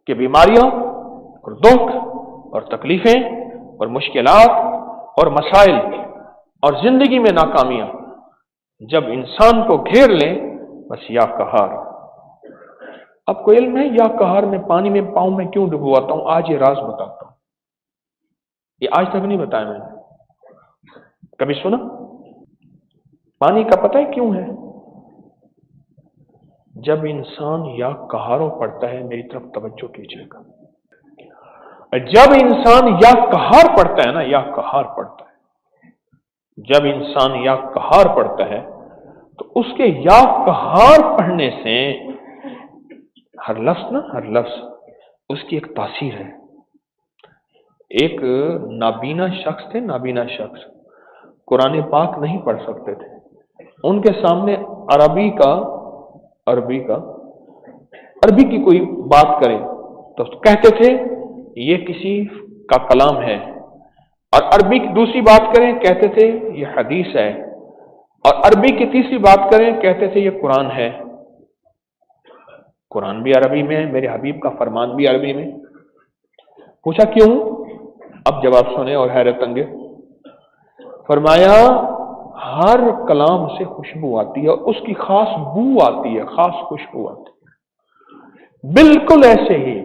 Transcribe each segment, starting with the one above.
کہ بیماریاں اور دکھ اور تکلیفیں اور مشکلات اور مسائل اور زندگی میں ناکامیاں جب انسان کو گھیر لیں، بس یا قہار۔ آپ کو علم ہے یا قہار میں پانی میں پاؤں میں کیوں ڈبواتا ہوں؟ آج یہ راز بتاتا ہوں، یہ آج تک نہیں بتایا میں نے، کبھی سنا؟ پانی کا پتہ ہے کیوں ہے؟ جب انسان یا قہاروں پڑھتا ہے، میری طرف توجہ کیجیے گا، جب انسان یا قہار پڑھتا ہے نا، یا قہار پڑھتا ہے، جب انسان یا قہار پڑھتا ہے تو اس کے یا قہار پڑھنے سے ہر لفظ اس کی ایک تاثیر ہے۔ ایک نابینا شخص تھے، نابینا شخص قرآن پاک نہیں پڑھ سکتے تھے، ان کے سامنے عربی کی کوئی بات کریں تو کہتے تھے یہ کسی کا کلام ہے، اور عربی کی دوسری بات کریں کہتے تھے یہ حدیث ہے، اور عربی کی تیسری بات کریں کہتے تھے یہ قرآن ہے۔ قرآن بھی عربی میں ہے، میرے حبیب کا فرمان بھی عربی میں۔ پوچھا کیوں؟ اب جواب سنیں اور حیرت انگیز۔ فرمایا ہر کلام سے خوشبو آتی ہے اور اس کی خاص بو آتی ہے، خاص خوشبو آتی ہے۔ بالکل ایسے ہی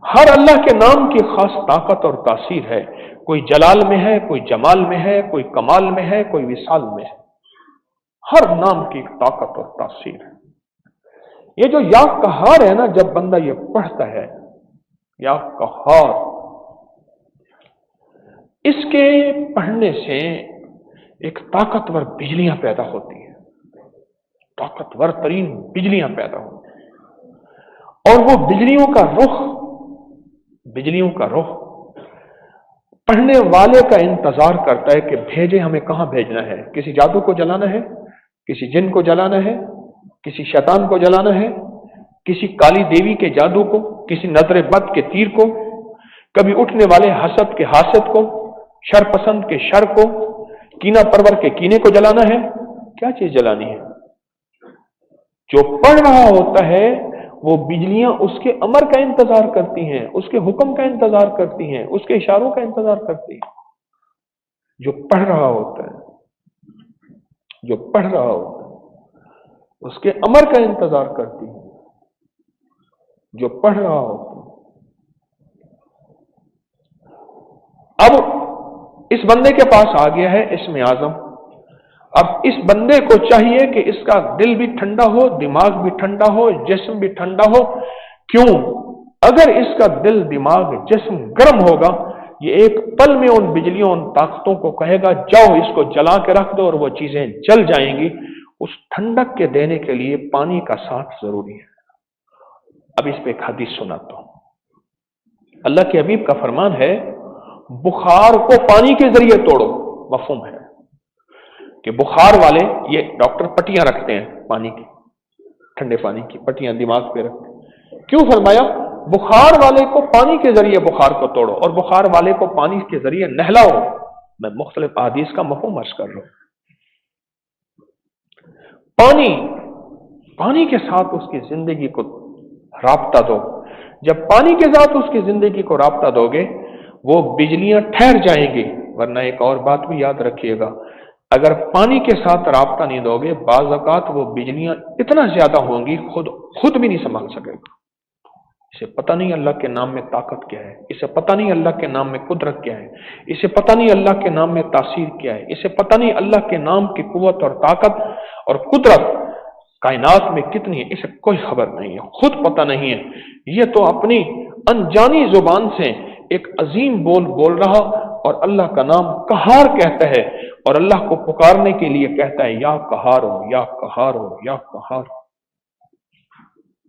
ہر اللہ کے نام کی خاص طاقت اور تاثیر ہے، کوئی جلال میں ہے، کوئی جمال میں ہے، کوئی کمال میں ہے، کوئی وصال میں ہے، ہر نام کی طاقت اور تاثیر ہے۔ یہ جو یا قہار ہے نا، جب بندہ یہ پڑھتا ہے یا قہار، اس کے پڑھنے سے ایک طاقتور بجلیاں پیدا ہوتی ہیں، طاقتور ترین بجلیاں پیدا ہوتی ہیں، اور وہ بجلیوں کا رخ پڑھنے والے کا انتظار کرتا ہے کہ بھیجے، ہمیں کہاں بھیجنا ہے؟ کسی جادو کو جلانا ہے، کسی جن کو جلانا ہے، کسی شیطان کو جلانا ہے، کسی کالی دیوی کے جادو کو، کسی نظر بد کے تیر کو، کبھی اٹھنے والے حسد کے حاسد کو، شر پسند کے شر کو، کینہ پرور کے کینے کو جلانا ہے؟ کیا چیز جلانی ہے؟ جو پڑھ رہا ہوتا ہے وہ بجلیاں اس کے امر کا انتظار کرتی ہیں، اس کے حکم کا انتظار کرتی ہیں، اس کے اشاروں کا انتظار کرتی ہیں۔ جو پڑھ رہا ہوتا ہے اس کے امر کا انتظار کرتی ہیں، جو پڑھ رہا ہوتا ہے۔ اب اس بندے کے پاس آ گیا ہے اسم اعظم، اب اس بندے کو چاہیے کہ اس کا دل بھی ٹھنڈا ہو، دماغ بھی ٹھنڈا ہو، جسم بھی ٹھنڈا ہو۔ کیوں؟ اگر اس کا دل، دماغ، جسم گرم ہوگا، یہ ایک پل میں ان بجلیوں، ان طاقتوں کو کہے گا جاؤ اس کو جلا کے رکھ دو، اور وہ چیزیں جل جائیں گی۔ اس ٹھنڈک کے دینے کے لیے پانی کا ساتھ ضروری ہے۔ اب اس پہ ایک حدیث سناتا ہوں۔ اللہ کے حبیب کا فرمان ہے بخار کو پانی کے ذریعے توڑو۔ مفہوم ہے کہ بخار والے، یہ ڈاکٹر پٹیاں رکھتے ہیں پانی کی، ٹھنڈے پانی کی پٹیاں دماغ پہ رکھتے ہیں۔ کیوں فرمایا بخار والے کو پانی کے ذریعے بخار کو توڑو، اور بخار والے کو پانی کے ذریعے نہلاؤ؟ میں مختلف احادیث کا مفہوم عرض کر رہا ہوں۔ پانی کے ساتھ اس کی زندگی کو رابطہ دو۔ جب پانی کے ساتھ اس کی زندگی کو رابطہ دو گے، وہ بجلیاں ٹھہر جائیں گی۔ ورنہ ایک اور بات بھی یاد رکھیے گا، اگر پانی کے ساتھ رابطہ نہیں دو گے، بعض اوقات وہ بجلیاں اتنا زیادہ ہوں گی خود بھی نہیں سنبھال سکے گا۔ اسے پتہ نہیں اللہ کے نام میں طاقت کیا ہے، اسے پتہ نہیں اللہ کے نام میں قدرت کیا ہے، اسے پتہ نہیں اللہ کے نام میں تاثیر کیا ہے، اسے پتہ نہیں اللہ کے نام کی قوت اور طاقت اور قدرت کائنات میں کتنی ہے، اسے کوئی خبر نہیں ہے، خود پتہ نہیں ہے۔ یہ تو اپنی انجانی زبان سے ایک عظیم بول رہا، اور اللہ کا نام قہار کہتا ہے، اور اللہ کو پکارنے کے لیے کہتا ہے یا قہار ہو، یا قہار ہو، یا قہار ہو۔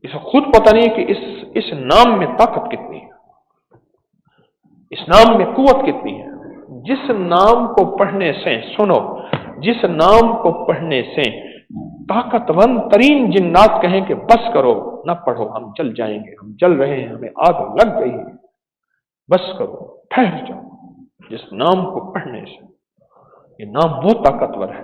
اسے خود پتہ نہیں کہ اس نام میں طاقت کتنی ہے، اس نام میں قوت کتنی ہے۔ جس نام کو پڑھنے سے، سنو، جس نام کو پڑھنے سے طاقتور ترین جنات کہیں کہ بس کرو، نہ پڑھو، ہم جل جائیں گے، ہم جل رہے ہیں، ہمیں آگ لگ گئی ہے، بس کرو، ٹھہر جاؤ، جس نام کو پڑھنے سے، یہ نام وہ طاقتور ہے۔